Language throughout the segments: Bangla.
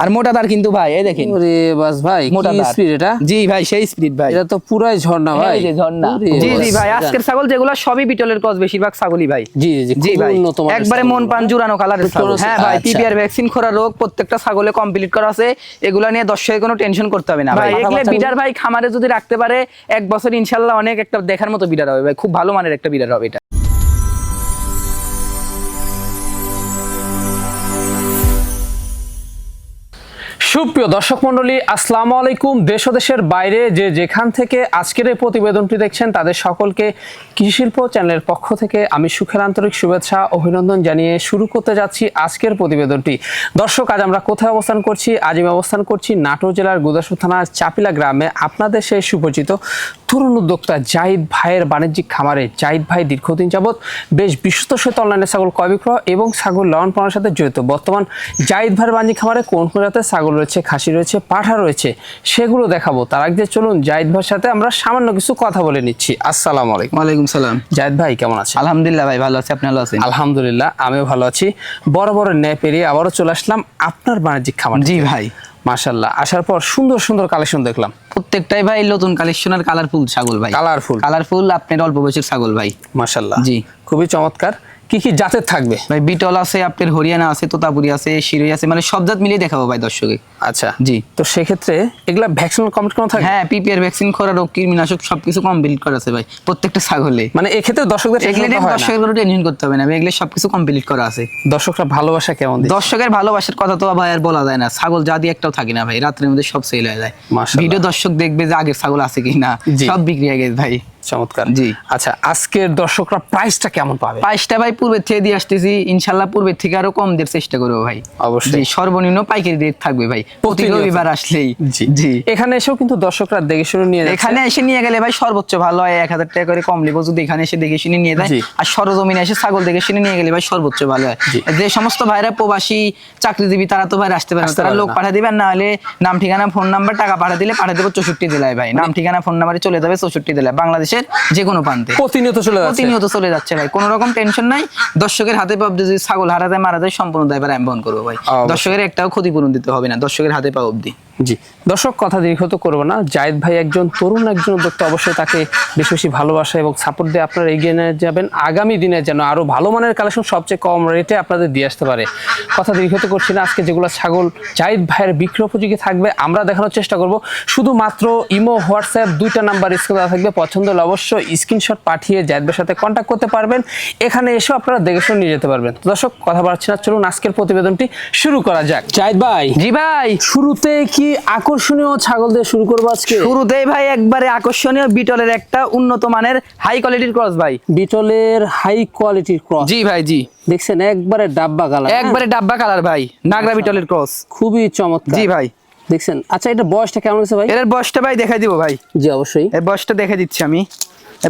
আর মোটাদার কিন্তু ভাই এই দেখেন ওরে বাস ভাই কি স্পিড এটা। জি ভাই সেই স্পিড ভাই, এটা তো পুরাই ঝর্ণা ভাই। এই যে ঝর্ণা। জি জি ভাই আজকের ছাগল যেগুলো সবই বিটলের ক্রস, বেশিরভাগ ছাগলই ভাই। জি জি জি ভাই উন্নত মানের একবারে মন পান জুরানো কালারের ছাগল। হ্যাঁ ভাই পিপিআর ভ্যাকসিন করা রোগ প্রত্যেকটা ছাগলে কমপ্লিট করা আছে, এগুলা নিয়ে দর্শকের কোনো টেনশন করতে হবে না ভাই। এগুলো বিডার ভাই খামারে যদি রাখতে পারে এক বছর ইনশাআল্লাহ অনেক একটা দেখার মতো বিডার হবে ভাই, খুব ভালো মানের একটা বিডার হবে এটা। সুপ্রিয় দর্শক মন্ডলী, আসসালামু আলাইকুম। দেশ ও দেশের বাইরে যে যেখান থেকে আজকের এই প্রতিবেদনটি দেখছেন তাদের সকলকে কৃষি শিল্প চ্যানেলের পক্ষ থেকে আমি সুখের আন্তরিক শুভেচ্ছা অভিনন্দন জানিয়ে শুরু করতে যাচ্ছি আজকের প্রতিবেদনটি। দর্শক আজ আমরা কোথায় অবস্থান করছি? আজ আমি অবস্থান করছি নাটোর জেলার গুদাসপুর থানার চাপিলা গ্রামে। আপনাদের সেই সুপরিচিত তরুণ উদ্যোক্তা জাহিদ ভাইয়ের বাণিজ্যিক খামারে জাহিদ ভাই দীর্ঘদিন যাবৎ বেশ বিশ্বস্ত সহিত অনলাইনে ছাগল ক্রয় বিক্রয় এবং ছাগল লালন পালনের সাথে জড়িত। বর্তমান জাহিদ ভাইয়ের বাণিজ্যিক খামারে কোন কোন জাতের ছাগল রয়েছে, খাসি রয়েছে, পাঠা রয়েছে, সেগুলো দেখাবো। তার আগে চলুন জাহিদ ভাইয়ের সাথে আমরা সামান্য কিছু কথা বলে নিচ্ছি। আসসালামু আলাইকুম। ওয়ালাইকুম সালাম। জাহিদ ভাই কেমন আছেন? আলহামদুলিল্লাহ ভাই ভালো আছি, আপনি ভালো আছেন? আলহামদুলিল্লাহ আমিও ভালো আছি। বড় বড় ন্যায় পেরিয়ে আবারও চলে আসলাম আপনার বাণিজ্যিক খামার। জি ভাই মাশাআল্লাহ, আসার পর সুন্দর সুন্দর কালেকশন দেখলাম। প্রত্যেকটাই ভাই নতুন কালেকশনের কালারফুল ছাগল ভাই। কালারফুল আপনার অল্প বয়সের ছাগল ভাই। মাশাআল্লাহ জি খুবই চমৎকার। কি কি জাতের থাকবে ভাই? বিটল আছে, আপনার হরিয়ানা আছে, তোতাপুরি আছে, শিরোই আছে, মানে সব জাত মিলিয়ে দেখাবো ভাই দর্শকে। আচ্ছা জি। তো সেক্ষেত্রে এগুলা ভ্যাকসিন কমপ্লিট করা থাকে? হ্যাঁ পিপিআর ভ্যাকসিন করা, রোগ কীটনাশক সবকিছু কমপ্লিট করা আছে ভাই প্রত্যেকটা ছাগলে। মানে এক্ষেত্রে দর্শকদের দর্শকের কোনো টেনশন করতে হবে না, এগুলো সবকিছু কমপ্লিট করা আছে। দর্শকরা ভালোবাসা কেমন? দর্শকের ভালোবাসার কথা তো ভাই আর বলা যায় না, ছাগল জাদি একটাও থাকে না ভাই, রাত্রের মধ্যে সব সেল হয়ে যায়। ভিডিও দর্শক দেখবে যে আগের ছাগল আছে কিনা, সব বিক্রি হয়ে গেছে ভাই। চমৎকার। জি আচ্ছা আজকের দর্শকরা প্রাইসটা কেমন পাবে? প্রাইসটা ভাই পূর্বের থেকে দিয়ে আসতেছি, ইনশাআল্লাহ পূর্বের থেকে আরো কম দেওয়ার চেষ্টা করবো ভাই। অবশ্যই সর্বনিম্ন পাইকারি রেট থাকবে ভাই প্রতি রবিবার আসলেই। জি জি এখানে এসেও কিন্তু দর্শকরা দেখে শুনে নিয়ে যায়। এখানে এসে নিয়ে গেলে ভাই সর্বোচ্চ ভালো হয়, 1000 টাকা করে কম লিবো যদি এখানে এসে দেখে শুনে নিয়ে যায়। আর সরজমিনে এসে ছাগল দেখে শুনে নিয়ে গেলে ভাই সর্বোচ্চ ভালো হয়। যে সমস্ত ভাইরা প্রবাসী চাকরিজীবী তারা তো ভাই আসতে পারে, তারা লোক পাঠিয়ে দিবেন, না হলে নাম ঠিকানা ফোন নাম্বার টাকা পাঠিয়ে দিলে পাঠিয়ে দেবো 64 জেলায় ভাই। নাম ঠিকানা ফোন নাম্বারে চলে যাবে 64 জেলায়, বাংলাদেশের যে কোনো প্রতিনিয়ত চলে যাচ্ছে ভাই, কোনো রকম টেনশন নাই। দর্শকের হাতে পাব যদি ছাগল হারা যায় মারা যায় সম্পূর্ণ দায়ভার আমি বহন করবো ভাই। দর্শকের একটাও ক্ষতিপূরণ দিতে হবে না, দর্শকের হাতে পাওয়া অবধি। জি দর্শক কথা দীর্ঘত করবো না, জাহিদ ভাই একজন তরুণ একজন উদ্যোক্তা, অবশ্যই তাকে বেশি বেশি ভালোবাসা এবং সাপোর্ট দিয়ে আপনারা এগিয়ে নিয়ে যাবেন। আগামী দিনে যেন আরো ভালো মানের কালেকশন সবচেয়ে কম রেটে আপনাদের দিয়ে আসতে পারে। কথা দীর্ঘত করছি না, আজকে যেগুলো ছাগল জাহিদ ভাইয়ের বিক্রয় উপযোগী থাকবে আমরা দেখানোর চেষ্টা করব। শুধুমাত্র ইমো হোয়াটসঅ্যাপ দুইটা নাম্বার স্ক্রিনে দেওয়া থাকবে, পছন্দ হলে অবশ্যই স্ক্রিনশট পাঠিয়ে জাহিদ ভাইয়ের সাথে কন্ট্যাক্ট করতে পারবেন। এখানে এসেও আপনারা দেখে শুনে নিয়ে যেতে পারবেন। দর্শক কথা বাড়ছি না, চলুন আজকের প্রতিবেদনটি শুরু করা যাক। জাহিদ ভাই। জি ভাই শুরুতে কি আকর্ষণীয় ছাগল দিয়ে শুরু করবো আজকে? শুরুতেই ভাই একবারে আকর্ষণীয় বিটলের একটা উন্নত মানের হাই কোয়ালিটির ক্রস ভাই। বিটলের হাই কোয়ালিটির ক্রস। জি ভাই জি দেখছেন একবারে ডাব্বা কালার, একবারে ডাব্বা কালার ভাই, নাগরা বিটলের ক্রস, খুবই চমৎকার। জি ভাই দেখছেন। আচ্ছা এটা বয়সটা কেমন আছে ভাই? এর বয়সটা ভাই দেখাই দিব ভাই। জি অবশ্যই এর বয়সটা দেখে দিচ্ছি আমি।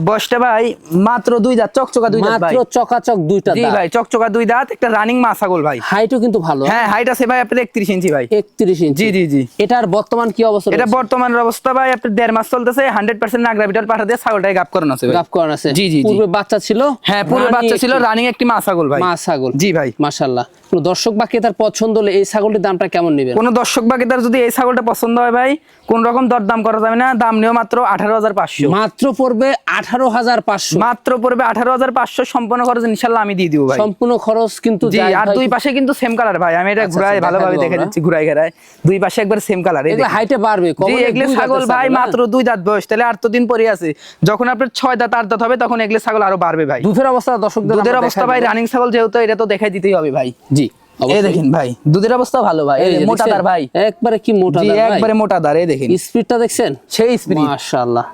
বয়সটা ভাই মাত্র 2 দাঁত, চকচকা 2 দাঁত ভাই, মাত্র চকাচক 2টা দাঁত। জি ভাই চকচকা 2 দাঁত, একটা রানিং মা ছাগল ভাই। হাইটও কিন্তু ভালো। হ্যাঁ হাইট আছে ভাই আপনার 31 ইঞ্চি ভাই। 31 ইঞ্চি। জি জি জি এটার বর্তমান কি অবস্থা? এটা বর্তমানের অবস্থা ভাই আপনার 1.5 মাস চলতেছে, 100% নাগরা বিটল পাঠা দিয়ে ছাগলটাই গাব করানো আছে ভাই। গাব করানো আছে। জি জি পূর্বে বাচ্চা ছিল? হ্যাঁ পূর্বে বাচ্চা ছিল, রানিং একটি মা ছাগল ভাই। মা ছাগল। জি ভাই মাশাআল্লাহ। কোন দর্শক বা ক্রেতার পছন্দ হলে এই ছাগলটির দামটা কেমন নেবেন? কোন দর্শক বা ক্রেতার যদি এই ছাগলটা পছন্দ হয় ভাই কোন রকম দরদাম করা যাবে না, দাম নিও মাত্র 18,500। মাত্র পড়বে 18,500। মাত্র পড়বে 18,500, সম্পূর্ণ খরচ ইনশাআল্লাহ আমি দিয়ে দিব ভাই। সম্পূর্ণ খরচ কিন্তু। জি আর দুই পাশে কিন্তু সেম কালার ভাই, আমি এটা ঘুরাই ভালোভাবে দেখে দিচ্ছি, ঘুরাই ঘেরাই দুই পাশে একবার সেম কালার। এগুলো হাইটে বাড়বে কম। জি এগুলো ছাগল ভাই মাত্র 2 দাঁত বয়স, তাহলে আর তো দিন পরে আছে, যখন আপনার 6 দাঁত 8 দাঁত হবে তখন এগুলো ছাগল আরো বাড়বে ভাই। দুধের অবস্থা দর্শকদের দুধের অবস্থা ভাই রানিং ছাগল যেহেতু এটা তো দেখাই দিতেই হবে ভাই। জি এই দেখেন ভাই দুধের অবস্থা ভালো ভাই, মোটা দার ভাই, একবারে কি মোটা দার ভাই, একবারে মোটা দার। এই দেখেন স্পিডটা দেখছেন, সেই স্পিড মাশাআল্লাহ।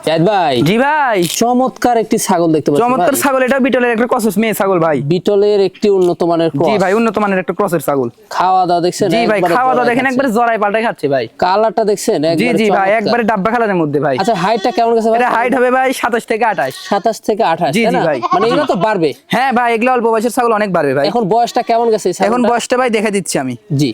জাহিদ ভাই। জি ভাই চমৎকার একটি ছাগল দেখতে পাচ্ছি। চমৎকার ছাগল, এটা বিটলের একটা ক্রসের মেয়ে ছাগল ভাই। বিটলের একটি উন্নত মানের ক্রস। জি ভাই উন্নত মানের একটা ক্রসের ছাগল। খাওয়া দাওয়া দেখছেন? জি ভাই খাওয়া দাওয়া দেখেন একবারে জরাই পাল্টাই খাচ্ছে ভাই। কালারটা দেখছেন? জি জি ভাই একবারে ডাব্বা কালারের মধ্যে ভাই। আচ্ছা হাইটটা কেমন গেছে ভাই? এটা হাইট হবে ভাই 27 থেকে 28। 27 থেকে 28। জি জি ভাই মানে এগুলো তো বাড়বে। হ্যাঁ ভাই এগুলো অল্প বয়সের ছাগল অনেক বাড়বে ভাই। এখন বয়সটা কেমন গেছে? এখন বয়সটা ভাই দেখে দিচ্ছি আমি। জি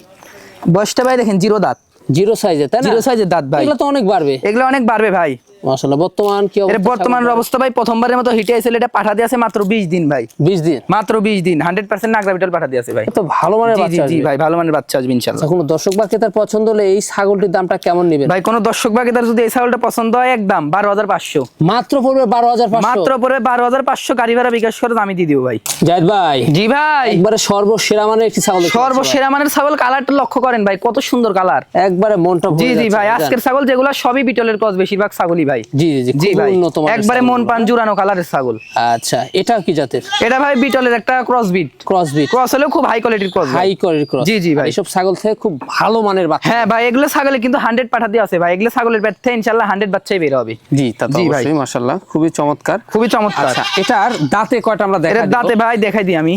বয়সটা ভাই দেখেন 0 দাঁত, 0 সাইজে, তাই না? 0 সাইজের দাঁত ভাই। এগুলো তো অনেক বাড়বে। এগুলো অনেক বাড়বে ভাই। মাশাআল্লাহ। বর্তমান কি এর অবস্থা? বর্তমান অবস্থা ভাই প্রথমবারের মতো হিটে আইছিল, এটা পাঠা দিয়ে আছে মাত্র 20 দিন ভাই, 20 দিন, মাত্র 20 দিন 100% নাগরা বিটল পাঠা দিয়ে আছে ভাই। তো ভালো মানের জি জি বাচ্চা জি আসবে। ভাই, ভালো মানের বাচ্চা আসবে ইনশাআল্লাহ। কোনো দর্শক বা ক্রেতার পছন্দ হলে এই ছাগলটির দামটা কেমন নেবেন ভাই কোন দর্শক বা ক্রেতার যদি এই ছাগলটা পছন্দ হয়, একদম 12,500 মাত্র পড়বে 12,500 মাত্র পরে 12,500 গাড়ি ভাড়া বিকাশ করে আমি দিয়ে দিব ভাই। জাহিদ ভাই জি ভাই, একবারে সর্বসেরা মানের একটি ছাগল দেখতে পাচ্ছি ভাই। সর্বসেরা মানের ছাগল, কালারটা লক্ষ্য করেন ভাই, কত সুন্দর কালার। একবারে মনটা ভরে জি জি যাচ্ছে ভাই, ভাইজান। আজকের ছাগল যেগুলো সবই বিটলের ক্রস, বেশিরভাগ ছাগলই ভাই। জি জি জি জি খুবই ভাই, উন্নত মানের একবারে মন ছাগল। পান জুড়ানো কালারের ছাগল। আচ্ছা, এটা কি জাতের? এটা ভাই বিটলের একটা ক্রস বিট, ক্রস বিট, ক্রস হলেও খুব হাই কোয়ালিটির ক্রস। হাই কোয়ালিটির ক্রস। জি জি ভাই, এইসব ছাগল থেকে খুব ভালো মানের বাচ্চা। হ্যাঁ ভাই, এগুলো ছাগলে কিন্তু 100 পাঠা দিয়ে আছে ভাই, এগুলো ছাগলের পেট থেকে ইনশাআল্লাহ 100 বাচ্চাই বের হবে। জি তা তো জি ভাই। অবশ্যই মাশাআল্লাহ, খুবই চমৎকার। খুবই চমৎকার। আচ্ছা, এটার দাঁতে কয়টা আমরা এর দেখাই দিব? দাঁতে ভাই দেখাই দিই আমি,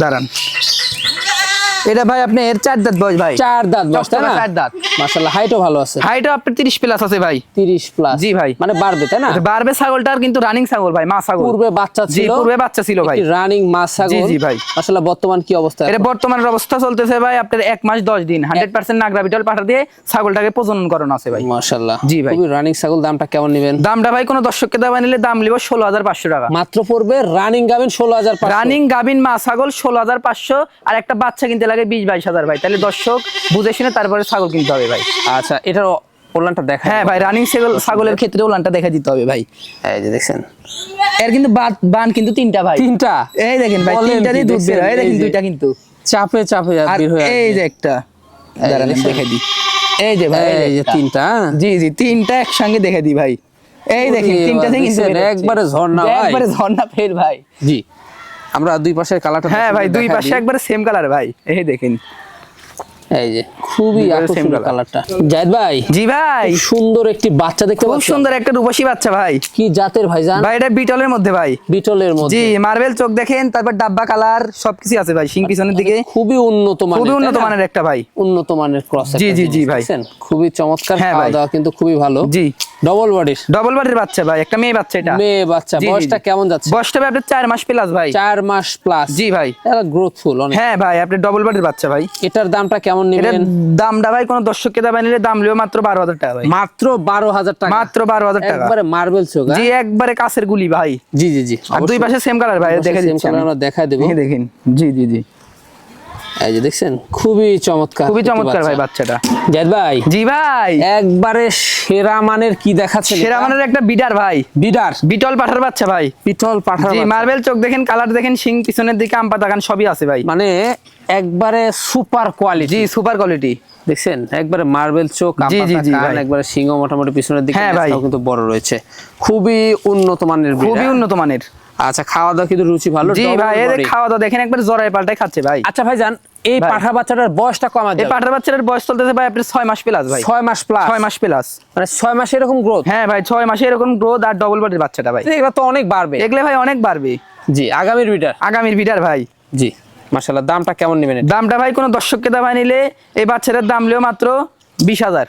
দাঁড়ান। এটা ভাই আপনি এর 4 দাঁত বয়স ভাই, 4 দাঁত বয়স, তাই না? 4 দাঁত। মাশাআল্লাহ, হাইটও ভালো আছে। হাইটও আপনার 30 প্লাস আছে ভাই। 30 প্লাস। জি ভাই। মানে বাড়বে, তাই না? এটা বাড়বে, ছাগলটার কিন্তু রানিং ছাগল ভাই, মা ছাগল। পূর্বে বাচ্চা জি, ছিল। পূর্বে বাচ্চা ছিল ভাই। রানিং মাছ ছাগল। জি জি ভাই। মাশাআল্লাহ, বর্তমান কি অবস্থা? এটা বর্তমানের অবস্থা চলতেছে ভাই আপনার 1 মাস 10 দিন 100% নাগরা বিটল পাঠা দিয়ে ছাগলটাকে প্রজনন করানো আছে ভাই। মাশাআল্লাহ, জি ভাই। খুবই রানিং ছাগল। দামটা কেমন নেবেন? দামটা ভাই কোন দর্শককে দাবা নিলে দাম লিব 16,500 টাকা। মাত্র পড়বে রানিং গাবিন 16,500। রানিং গাবিন মা ছাগল 16,500, আর একটা বাচ্চা কিনতে লাগে 20-22 হাজার ভাই। তাহলে দর্শক বুঝে শুনে তারপরে ছাগল কিনতে হবে ভাই। আচ্ছা, এটার ওলানটা দেখা। হ্যাঁ ভাই, রানিং ছাগলের ক্ষেত্রে ওলানটা দেখা দিতে হবে ভাই। এই যে দেখছেন, এর কিন্তু বান কিন্তু 3টা ভাই। 3টা। এই দেখেন ভাই, বলেন 3টা দিয়ে কি দুধ বের হয়, এই দেখেন দেখছেন? 2টা কিন্তু চাপে চাপে আর বের হয়ে এই আসবে। যে একটা, দাঁড়ান দেখছেন? দেখাই দিই। এই যে ভাই, এই যে 3টা। জি জি 3টা একসঙ্গে দেখে দিই ভাই। এই দেখেন ওরে 3টাতে কিন্তু দেখছেন, বের হচ্ছে। একবারে ঝর্ণা ভাই। একবারে ঝর্ণা ফের ভাই। জি, আমরা দুই পাশের কালারটা। হ্যাঁ ভাই, দুই পাশে একবারে সেম কালার ভাই, এই দেখেন। এই যে খুবই দুই পাশে same আকর্ষণীয় colour। কালারটা। জাহিদ ভাই, জি ভাই, খুব সুন্দর একটি বাচ্চা দেখতে খুব পাচ্ছি। সুন্দর একটা রূপসী বাচ্চা ভাই। কি জাতের ভাইজান? ভাই এটা বিটলের মধ্যে ভাই। বিটলের মধ্যে। জি, মার্বেল চোখ দেখেন, তারপর ডাব্বা কালার সবকিছু আছে ভাই, সিং পিছনের দিকে খুবই উন্নত মানের। খুবই উন্নত তাই না? মানের একটা ভাই। উন্নত মানের ক্রস। জি, জি, জি ভাই। খুবই চমৎকার। হ্যাঁ খাওয়া ভাই। দাওয়া কিন্তু খুবই ভালো। জি, ডবল বডির ডবল বাড়ির বাচ্চা ভাই, একটা মেয়ে বাচ্চা এটা। মেয়ে বাচ্চা। জি, জি, বয়সটা জি। কেমন যাচ্ছে? বয়সটা ভাই আপনার 4 মাস প্লাস ভাই। 4 মাস প্লাস। জি ভাই। এটা গ্রোথফুল অনেক। হ্যাঁ ভাই, আপনি ডবল বাড়ির বাচ্চা ভাই। এটার দামটা কেমন এটার নেবেন? দামটা ভাই কোন দর্শককে দাবা নিলে দাম লিও মাত্র 12,000 টাকা ভাই। মাত্র 12,000 টাকা। মাত্র 12,000 টাকা। একবারে মার্বেল চোখ। জি, একবারে কাছের গুলি ভাই। জি জি জি। আর দুই পাশে সেম কালার ভাই, দেখে সেম দিচ্ছি কালার আমি। আমরা দেখাই দেব। এই দেখেন, জি জি জি, এই যে দেখছেন, খুবই চমৎকার। খুবই একটি চমৎকার বাচ্চা। ভাই বাচ্চাটা। জাহিদ ভাই, জি ভাই, একবারে সেরা মানের কি দেখাচ্ছেন? সেরা মানের একটা বিডার ভাই, বিডার, বিটল পাঠার বাচ্চা ভাই। পিতল পাঠার জি, বাচ্চা। মার্বেল চোখ দেখেন, কালার দেখেন, শিং পিছনের দিকে আম পাতা কান সবই আছে ভাই। মানে একবারে সুপার কোয়ালিটি। জি, সুপার কোয়ালিটি। দেখছেন, একবারে মার্বেল চোখ, জি, জি, জি, কান, ভাই। একবারে সিংহ মোটামুটি পিছনের দিকে হ্যাঁ ভাই। নেজটাও কিন্তু বড় রয়েছে। খুবই উন্নত মানের খুবই বিড়াল। উন্নত মানের। আচ্ছা, খাওয়া দাওয়া কিন্তু রুচি ভালো। জি double ভাই, এর body। খাওয়া দাওয়া দেখেন, একবার জরায় পাল্টায় খাচ্ছে ভাই। আচ্ছা ভাইজান, এই ভাই। পাঠা বাচ্চাটার বয়সটা কমা এই যাবে? পাঠার বাচ্চাটার বয়স চলতেছে ভাই আপনার 6 মাস প্লাস ভাই। 6 মাস প্লাস। 6 মাস প্লাস। মানে 6 মাসে এরকম গ্রোথ? হ্যাঁ ভাই, 6 মাসে এরকম গ্রোথ, আর ডবল বডির বাচ্চাটা ভাই। এগুলো তো অনেক বাড়বে। এগুলো ভাই অনেক বাড়বে। জি, আগামীর বিটার। আগামীর বিডার ভাই। জি, মাশাআল্লাহ। দামটা কেমন নেবেন? দামটা ভাই কোন দর্শককে দাবা নিলে এই বাচ্চাটার দাম লিও মাত্র 20,000।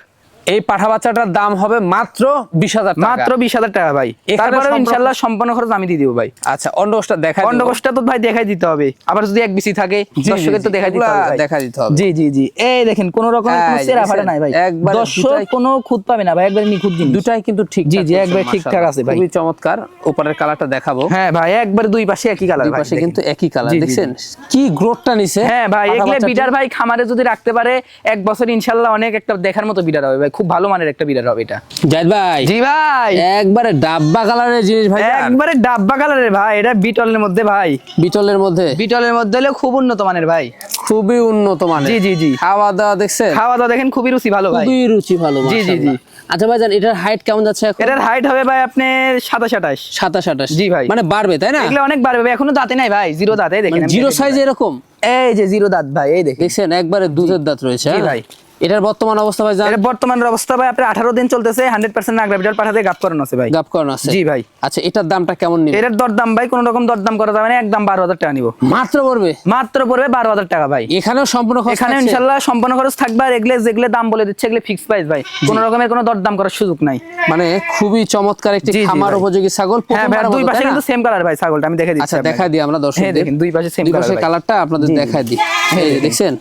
এই পাঠা বাচ্চাটার দাম হবে মাত্র 20,000 টাকা। মাত্র 20,000 টাকা ভাই। এখানে তারপরে সম্পূর্ণ- ইনশাআল্লাহ সম্পূর্ণ খরচ আমি দিয়ে দিব ভাই। আচ্ছা, অন্ডকোষটা দেখা অন্ডকোষটা তো ভাই দেখাই দিতে হবে, আবার যদি এক বিসি থাকে জি, দর্শকের তো জি, দেখাই দিতে এগুলা হবে ভাই। দেখা দিতে হবে। জি জি জি, এই দেখেন কোন রকমের কোনো এই যে সেরা ফাটা দেখছেন, নাই ভাই। একবারে দর্শক দুটাই- কোনো খুঁত পাবে না ভাই, একবারে নিখুঁত জিনিস। দুটাই কিন্তু ঠিক। জি, জি, একবারে ঠিকঠাক আছে ভাই। খুবই চমৎকার। উপরের কালারটা দেখাবো। হ্যাঁ ভাই, একবারে দুই পাশে একই কালার দুই ভাই। পাশে দেখেন। কিন্তু একই কালার। জি, জি, দেখছেন কি গ্রোথটা নিছে? হ্যাঁ ভাই, পাঠা এগুলো বাচ্চাটি। বিডার ভাই খামারে যদি রাখতে পারে 1 বছর ইনশাআল্লাহ অনেক একটা দেখার মতো বিডার হবে ভাই, খুব ভালো মানের একটা বিডার হবে এটা। জাহিদ ভাই, জি ভাই, একবারে ডাব্বা কালারের জিনিস ভাই। একবারে ডাব্বা কালারের ভাই, এটা বিটলের মধ্যে ভাই। বিটলের মধ্যে বিটলের মধ্যে হলেও খুব উন্নত মানের ভাই। খুবই উন্নত মানের। জি, জি, জি। খাওয়া দাওয়া দেখছেন, খাওয়া দাওয়া দেখেন, খুবই রুচি ভালো ভাই। খুবই রুচি ভালো। জি, জি, জি। মাশাআল্লাহ। আচ্ছা ভাইজান, এটার হাইট কেমন যাচ্ছে এখন? এটার হাইট হবে ভাই আপনার 27-28। 27-28। জি ভাই। মানে বাড়বে, তাই না? এগুলো অনেক বাড়বে ভাই, এখনো দাঁতে নাই ভাই, জিরো দাঁতে দেখেন। আমি জিরো দেখে সাইজ দিই ভাই। এরকম? এই যে জিরো দাঁত ভাই, এই দেখেন। দেখছেন, একবারে দুধের দাঁত রয়েছে। জি হ্যাঁ? ভাই। এটার বর্তমান অবস্থা ভাই জান? এটা বর্তমানের অবস্থা ভাই আপনার 18 দিন চলতেছে, 100% নাগরা বিটল পাঠাতে গাপ করানো আছে ভাই। গাপ করানো আছে? জি ভাই। আচ্ছা, এটার দামটা কেমন নিবে? এটার দরদাম ভাই কোন রকম দরদাম করা যাবে না, একদম 12,000 টাকা নিব। মাত্র পড়বে? মাত্র পড়বে 12,000 টাকা ভাই। এখানেও সম্পূর্ণ খরচ এখানে থাকছে? ইনশাআল্লাহ সম্পূর্ণ খরচ থাকবে, আর এগুলো যেগুলো দাম বলে দিচ্ছে এগুলো ফিক্স প্রাইস ভাই, কোন রকমের কোনো দরদাম করার সুযোগ নাই। মানে খুবই চমৎকার একটি জি, জি খামার ভাই। উপযোগী ছাগল। হ্যাঁ ভাই, প্রথমবারের দুই মতো, পাশে তাই না? কিন্তু সেম কালার ভাই ছাগলটা, আমি দেখাই দিচ্ছি আচ্ছা, আপনাকে। দেখাই দিই আমরা হ্যাঁ দর্শকদের। দেখেন, দুই পাশে সেম দুই কালার পাশের ভাই। কালারটা আপনাদের জি, জি। দেখাই দিই। এই যে দেখছেন,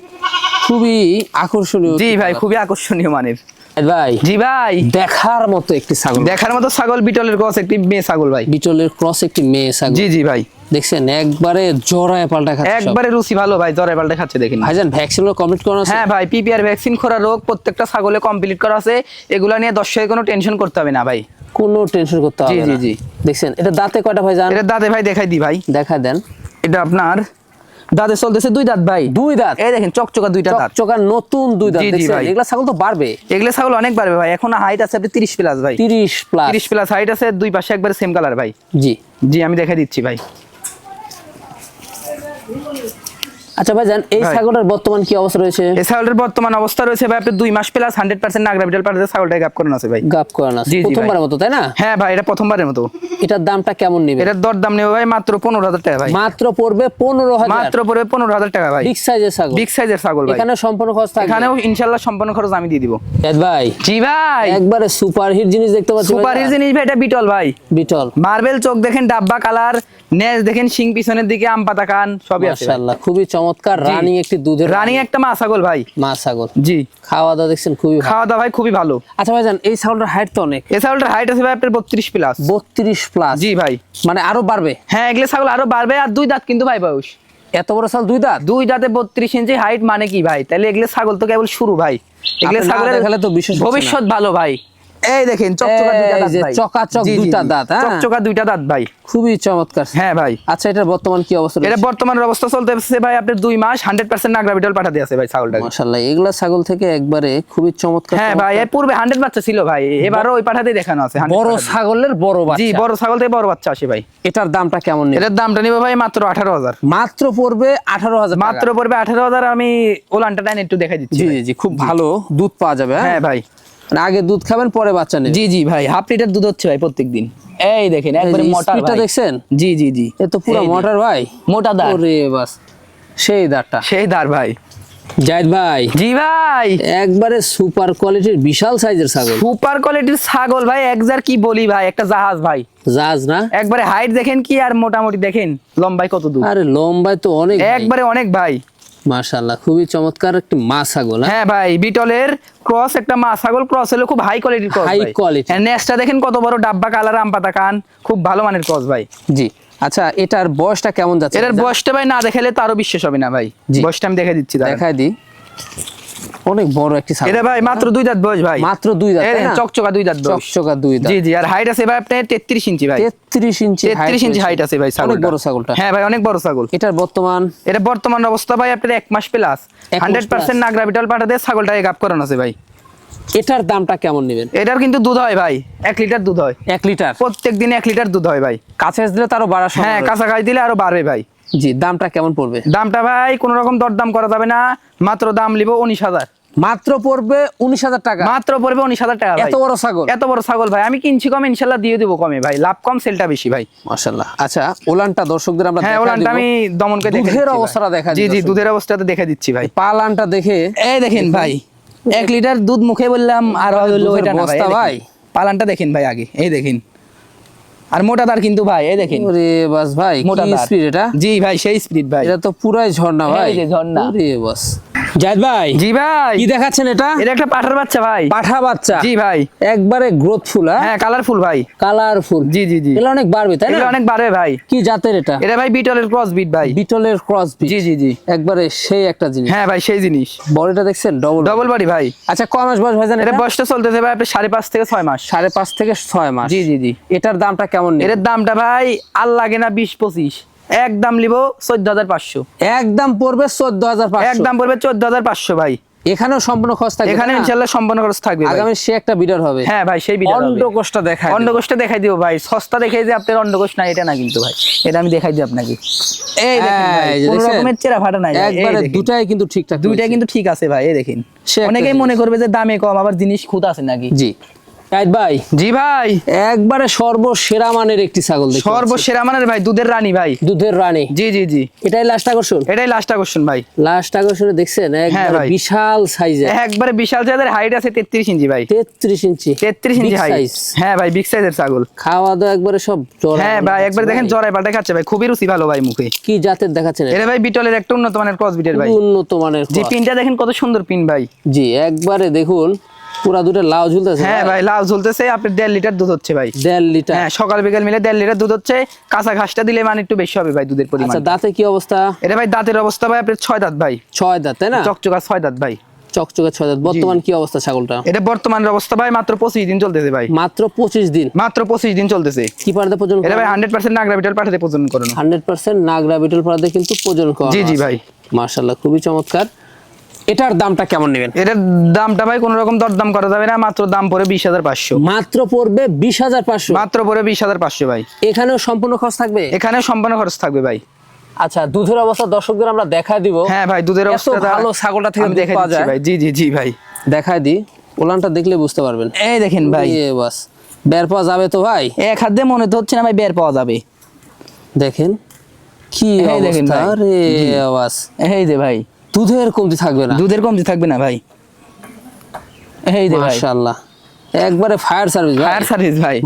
খুবই আকর্ষণীয়। জি ভাই, খুবই আকর্ষণীয় মানের। ভাই জি ভাই, দেখার মতো একটি ছাগল, দেখার মতো ছাগল, বিটলের ক্রস একটি মেয়ে ছাগল ভাই। বিটলের ক্রস একটি মেয়ে ছাগল। জি জি ভাই, দেখছেন একবারে জোড়ায় পাল্টা খাচ্ছে সব। একবারে রুচি ভালো ভাই, জরাই পাল্টে খাচ্ছে দেখেন। ভাইজান ভ্যাকসিন কমপ্লিট করানো আছে? হ্যাঁ ভাই, পিপিআর ভ্যাকসিন করা রোগ প্রত্যেকটা ছাগলে কমপ্লিট করা আছে। এগুলা নিয়ে দর্শকের কোনো টেনশন করতে হবে না ভাই। কোনো টেনশন করতে হবে জি না। জি জি। দেখছেন এটা দাঁতে কয়টা ভাইজান? এটা দাঁতে ভাই দেখাই দি ভাই, দেখা দেন। এটা আপনার দাঁতে চলতেছে 2 দাঁত ভাই। 2 দাঁত, এই দেখেন চকচকা 2টা দাঁত, চকচকা নতুন 2 দাঁত। জি জি দেখছেন ভাই। এগুলা ছাগল তো বাড়বে, এগুলো ছাগল অনেক বাড়বে ভাই। এখন হাইট আছে আপনি 30 প্লাস ভাই, 30 প্লাস। 30 প্লাস হাইট আছে, দুই পাশে একবারে সেম কালার ভাই। জি জি আমি দেখাই দিচ্ছি ভাই। আচ্ছা ভাইজান এই ভাই। ছাগলটার বর্তমান কি অবস্থা রয়েছে? এই ছাগলের বর্তমান অবস্থা রয়েছে ভাই আপনি 2 মাস প্লাস 100% নাগরা বিটল পাঠাতে ছাগলটা গাপ করানো আছে ভাই। গাপ করানো আছে জি জি ভাই। প্রথমবারের মতো, তাই না? হ্যাঁ ভাই, এটা প্রথমবারের মতো। এটার দামটা কেমন নেবে? এটার দরদাম নেবে ভাই মাত্র 15,000 টাকা ভাই। মাত্র পড়বে 15,000। মাত্র পড়বে 15,000 টাকা ভাই। বিগ সাইজের ছাগল, বিগ সাইজের ছাগল ভাই। এখানে সম্পূর্ণ খরচ থাকবে? এখানেও ইনশাআল্লাহ সম্পূর্ণ খরচ আমি দিয়ে দিব। ভাই জি ভাই, একবারে সুপার হিট জিনিস দেখতে পাচ্ছি। সুপার হিট জিনিস ভাই, এটা বিটল ভাই। বিটল মার্বেল চোখ দেখেন, ডাব্বা কালার, নেজ দেখেন, শিং পিছনের দিকে, আম পাতা কান, সবই আছে ভাই। মাশাআল্লাহ খুবই চমৎকার। জি। রানিং একটি দুধের রানিং একটা মা ছাগল ভাই। মা ছাগল। জি, খাওয়া দাওয়া দেখছেন খুবই ভালো। খাওয়া দাওয়া ভাই খুবই ভালো। আচ্ছা ভাইজান এই ছাগলটার হাইট তো অনেক, এই ছাগলটার হাইট আছে ভাই আপনার 32 প্লাস। 32 প্লাস। জি ভাই, মানে আরো বাড়বে? হ্যাঁ এগুলো ছাগল আরো বাড়বে। আর 2 দাঁত কিন্তু ভাই বয়স। এত বড় ছাগল 2 দাঁত? 2 দাঁতে 32 ইঞ্চি হাইট মানে কি ভাই? তাহলে এগুলো ছাগল তো কেবল শুরু ভাই। এগুলো আপনি না ছাগলের দেখালে তো বিশ্বাস হচ্ছে না। ভবিষ্যৎ ভালো ভাই। এই দেখেন চকচকা 2টা দাঁত এই যে ভাই, চকাচক জি, জি, 2টা জি। দাঁত, হ্যাঁ? চকচকা 2টা দাঁত ভাই। খুবই চমৎকার। হ্যাঁ ভাই। আচ্ছা এটার বর্তমান কি অবস্থা এটা রয়েছে? বর্তমানের অবস্থা চলতেছে ভাই আপনার 2 মাস 100% নাগরা বিটল পাঠাতে আছে ভাই ছাগলটাকে। মাশাআল্লাহ এগুলা ছাগল থেকে একবারে খুবই চমৎকার। হ্যাঁ ভাই, এর পূর্বে 100 বাচ্চা ছিল ভাই, এবারও ওই পাঠাতেই দেখানো আছে 100 বড় পাঠাতে। ছাগলের বড় জি, বাচ্চা। বড় ছাগল থেকে বড় বাচ্চা আসে ভাই। এটার দামটা কেমন নেবে? এটার দামটা নিবে ভাই মাত্র 18,000। মাত্র পড়বে 18,000 টাকা। মাত্র পড়বে 18,000। আমি ওলানটা টাইন একটু দেখাই দিচ্ছি জি ভাই। জি জি, খুব ভালো দুধ পাওয়া যাবে। হ্যাঁ ভাই, মানে আগে দুধ খাবেন পরে বাচ্চা নেবেন। জি জি ভাই, হাফ লিটার দুধ হচ্ছে ভাই প্রত্যেকদিন। এই দেখেন একবারে এই যে মোটা স্পিডটা ভাই। দেখছেন? জি জি জি, এ তো পুরো এই যে, মোটর ভাই, মোটা দাঁড়, ওরে বাস সেই দাঁড়টা। সেই দাঁড় ভাই। জাহিদ ভাই জি ভাই, একবারে সুপার কোয়ালিটির বিশাল সাইজের ছাগল। সুপার কোয়ালিটির ছাগল ভাই, একজার কি বলি ভাই, একটা জাহাজ ভাই। জাজ না? একবারে হাইট দেখেন কি, আর মোটামুটি দেখেন লম্বাই কত দূর, আরে লম্বায় তো অনেক ভাই। একবারে অনেক ভাই। মাশাআল্লাহ খুবই চমৎকার একটি মা ছাগল। হ্যাঁ ভাই, বিটলের ক্রস একটা মা ছাগল, ক্রস হলো খুব হাই কোয়ালিটির ক্রস High ভাই। quality। হ্যাঁ, নেক্সটটা দেখেন কত বড়, ডাব্বা কালার, আম পাতা কান, খুব ভালো মানের ক্রস ভাই। জি আচ্ছা এটার বয়সটা কেমন যাচ্ছে? এটার বয়সটা ভাই না দেখালে তো আরো বিশ্বাস হবে না ভাই। জি। বয়সটা আমি দেখে দিচ্ছি দাঁড়ান। দেখাই দি। অনেক বড় একটি ছাগল। এটা ভাই মাত্র 2 দাঁত বয়স ভাই। মাত্র 2 দাঁত, এই তাই দেখেন, না? চকচকা 2 দাঁত বয়স। চকচকা 2 দাঁত। জি জি, আর হাইট আছে ভাই আপনার 33 ইঞ্চি ভাই। 33 ইঞ্চি 33 ইঞ্চি হাইট আছে ভাই ছাগলটা। অনেক বড় ছাগলটা। হ্যাঁ ভাই, অনেক বড় ছাগল। এটার বর্তমান এটা বর্তমান অবস্থা ভাই আপনার 1 মাস প্লাস 1 মাস 100% নাগরা বিটল পাঠাতে ছাগলটাকে গাপ করানো আছে ভাই। এটার দামটা কেমন নেবেন? এটার কিন্তু দুধ হয় ভাই, 1 লিটার দুধ হয় 1 লিটার। প্রত্যেক দিন, 1 লিটার দুধ হয় ভাই। কাছে দিলে তারও বাড়ার সম্ভাবনা হ্যাঁ, রয়েছে। কাছাকাছি দিলে আরো বাড়বে ভাই। জি দামটা কেমন পড়বে? দামটা ভাই কোন রকম দরদাম করা যাবে না, মাত্র দাম লিব 19,000। মাত্র পড়বে 19,000 টাকা। মাত্র পড়বে 19,000 টাকা ভাই। এত বড় ছাগল? এত বড় ছাগল ভাই, আমি কিনছি কম, ইনশাল্লাহ দিয়ে দেবো কমে ভাই। লাভ কম, সেলটা বেশি ভাই। মাশাআল্লাহ। আচ্ছা ওলানটা দর্শকদের আমরা হ্যাঁ, দেখা ওলানটা দিব। আমি দমন করে দেখে দুধের দিচ্ছি ভাই। অবস্থাটা দেখা জি দিই জি, দর্শক। দুধের অবস্থাটা দেখে দিচ্ছি ভাই। পালানটা দেখে এই দেখেন ভাই, 1 লিটার দুধ মুখে বললাম, আর হলো দুধের এটা না ভাই। বস্তা এই দেখেন। ভাই। পালানটা দেখেন ভাই আগে, এই দেখেন। আর মোটা দাঁড় কিন্তু ভাই, এই দেখেন ওরে বাস ভাই মোটা কি দাঁড়। স্পিড এটা? জি ভাই, সেই স্পিড ভাই। এটা তো পুরাই ঝর্ণা ভাই। এই যে ঝর্ণা। ওরে বাস। জাহিদ ভাই জি ভাই, কি দেখাচ্ছেন এটা? এটা একটা পাঠার বাচ্চা ভাই। পাঠা বাচ্চা। জি ভাই, একবারে গ্রোথফুল। হ্যাঁ কালারফুল ভাই। কালারফুল। জি জি জি, এগুলো অনেক বাড়বে তাই না? এটা অনেক বাড়বে ভাই। কি জাতের এটা? এটা ভাই বিটলের ক্রস বিট ভাই। বিটলের ক্রস বিট। জি জি জি, একবারে সেই একটা জিনিস। হ্যাঁ ভাই, সেই জিনিস। বডিটা দেখছেন ডবল। ডবল বাড়ি ভাই। আচ্ছা কয় মাস বয়স ভাইজান এটা এটা? বয়সটা চলতেছে ভাই আপনার 5.5 থেকে 6 মাস। 5.5 থেকে 6 মাস। জি জি জি, এটার দামটা কেমন নেই? এর দামটা ভাই আর লাগে না 20-25, একদম লিব 14,500। একদম পড়বে 14,500। একদম পড়বে 14,500 ভাই। এখানেও সম্পূর্ণ খরচ থাকবে। এখানে তাই না? ইনশাআল্লাহ সম্পূর্ণ খরচ থাকবে ভাই। আগামী সে একটা বিডার হবে। হ্যাঁ ভাই, সেই বিটা অন্ডকোষটা দেখায়। অন্ডকোষটা দেখাই দিও ভাই। সস্তা দেখাই যে আপনার অন্ডকোষ না, এটা না কিন্তু ভাই, এটা আমি দেখাই দিই আপনাকে। এই দেখেন ভাই, এই যে কোনো দেখছেন? রকমের চেরা ফাটা নাই ভাই। এই একবারে দেখেন। দুটাই কিন্তু ঠিকঠাক। দুইটা রয়েছে। কিন্তু ঠিক আছে ভাই, এই দেখেন। সে একটা অনেকেই জিনিস। মনে করবে যে দামে কম, আবার জিনিস খুদ আছে নাকি। জি জাহিদ ভাই জি ভাই, একবারে সর্বসেরা মানের একটি ছাগল দেখতে পাচ্ছি। সর্বসেরা মানের ভাই, দুধের রানী ভাই। দুধের রানী। জি জি জি, এটাই লাস্ট আকর্ষণ। এটাই লাস্ট আকর্ষণ ভাই। লাস্ট আকর্ষণে দেখছেন একবারে ভাই। বিশাল সাইজের। একবারে বিশাল সাইজের, হাইট আছে 33 ইঞ্চি ভাই। 33 ইঞ্চি। 33 ইঞ্চি Big হাইট। size। হ্যাঁ ভাই, বিগ সাইজের ছাগল। খাওয়া দাওয়া একবারে সব জোড়া। হ্যাঁ ভাই, একবার দেখেন জরাই পাল্টা খাচ্ছে ভাই, খুবই রুচি ভালো ভাই মুখে। কি জাতের দেখাচ্ছেন? এটা ভাই বিটলের একটা উন্নত মানের ক্রস বিটের ভাই। উন্নত মানের জি, cross। পিনটা দেখেন কত সুন্দর পিন ভাই। জি একবারে দেখুন পুরা দুটো লাউ ঝুলতেছে হ্যাঁ ভাই লাউ ঝুলতেছে, আপনার 1.5 লিটার দুধ হচ্ছে ভাই। 1.5 লিটার। হ্যাঁ সকাল বিকাল মিলে 1.5 লিটার দুধ হচ্ছে। কাঁচা ঘাসটা দিলে মানে একটু বেশি হবে ভাই দুধের পরিমাণ। আচ্ছা দাঁতে কি অবস্থা? এটা ভাই দাঁতের অবস্থা ভাই আপনার 6 দাঁত ভাই। 6 দাঁত তাই না? চকচকা 6 দাঁত ভাই। চকচকে 6 দাঁত। বর্তমান কি অবস্থা ছাগলটা? এটা বর্তমানের অবস্থা ভাই মাত্র 25 দিন চলতেছে ভাই। মাত্র 25 দিন? মাত্র 25 দিন চলতেছে। কি পাড়াতে প্রজনন? এটা ভাই 100% নাগরা বিটল পাঠাতে প্রজনন করানো। 100% নাগরা বিটল পাড়াতে কিন্তু প্রজনন করানো। জি জি ভাই। মাশাআল্লাহ খুবই চমৎকার। এটার দামটা কেমন নেবেন? এটার দামটা ভাই কোনো রকম দরদাম করা যাবে না, মাত্র দাম পড়ে 20,500। মাত্র পড়বে 20,500? মাত্র পড়ে 20,500 ভাই। এখানেও সম্পূর্ণ খরচ থাকবে? এখানে সম্পূর্ণ খরচ থাকবে ভাই। আচ্ছা দুধের অবস্থা দর্শকদের আমরা দেখা দিব। হ্যাঁ ভাই দুধের অবস্থা ভালো ছাগলটা থেকে দেখে পাওয়া যায় ভাই। জি জি জি ভাই দেখাই দি, ওলানটা দেখলে বুঝতে পারবেন। এই দেখেন ভাই বাস বের পাওয়া যাবে তো ভাই? এক হাত দিয়ে মনে তো হচ্ছে না ভাই বের পাওয়া যাবে। দেখেন কি এই দেখেন অবস্থা ভাই। রে জি। বাস এই যে ভাই দুধের কমতি থাকবে না? দুধের কমতি থাকবে না ভাই। এই যে ভাই মাশাআল্লাহ একবারে ফায়ার সার্ভিস। ফায়ার সার্ভিস ভাই।